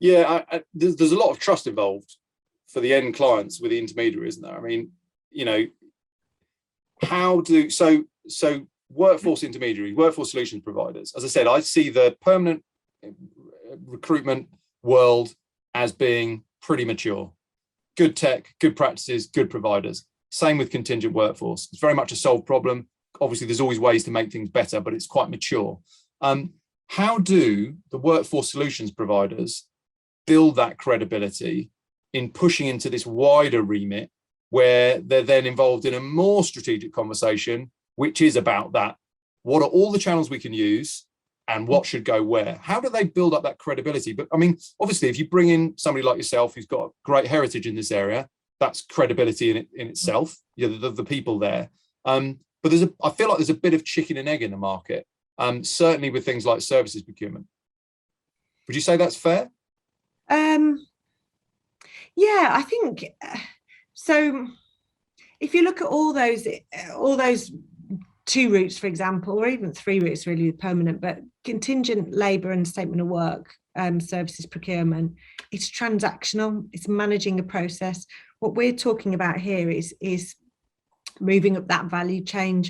Yeah, there's a lot of trust involved for the end clients with the intermediary, isn't there? I mean, you know, so workforce intermediary, workforce solutions providers. As I said, I see the permanent recruitment world as being pretty mature. Good tech, good practices, good providers. Same with contingent workforce. It's very much a solved problem. Obviously, there's always ways to make things better, but it's quite mature. How do the workforce solutions providers build that credibility in pushing into this wider remit where they're then involved in a more strategic conversation, which is about that? What are all the channels we can use and what should go where? How do they build up that credibility? But I mean, obviously, if you bring in somebody like yourself who's got great heritage in this area, that's credibility in itself, you know, the people there. But I feel like there's a bit of chicken and egg in the market, certainly with things like services procurement. Would you say that's fair? Yeah, I think so. If you look at all those 2 routes, for example, or even 3 routes really with permanent, but contingent labour and statement of work, services procurement, it's transactional, it's managing a process. What we're talking about here is moving up that value chain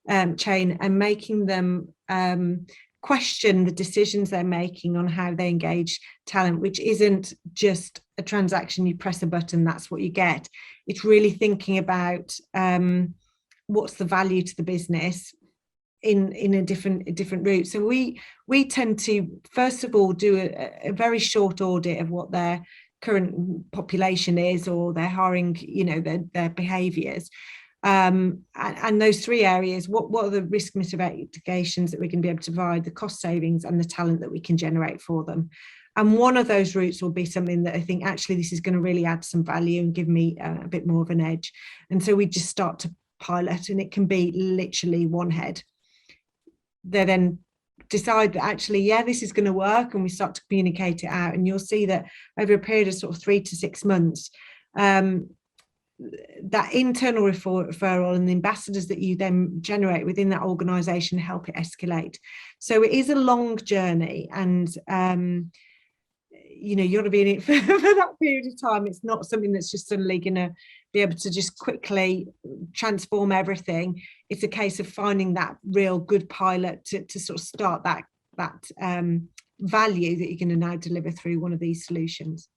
and making them question the decisions they're making on how they engage talent, which isn't just a transaction, you press a button, that's what you get. It's really thinking about what's the value to the business in a different route. So we tend to first of all do a very short audit of what their current population is, or their hiring, you know, their behaviours. And those 3 areas, what are the risk mitigations that we're going to be able to provide, the cost savings and the talent that we can generate for them. And one of those routes will be something that I think actually this is going to really add some value and give me a bit more of an edge. And so we just start to pilot, and it can be literally one head. They then decide that actually, yeah, this is going to work, and we start to communicate it out. And you'll see that over a period of sort of 3 to 6 months, that internal referral and the ambassadors that you then generate within that organisation help it escalate. So it is a long journey, and you know, you ought to be in it for that period of time. It's not something that's just suddenly going to be able to just quickly transform everything. It's a case of finding that real good pilot to sort of start that value that you're going to now deliver through one of these solutions.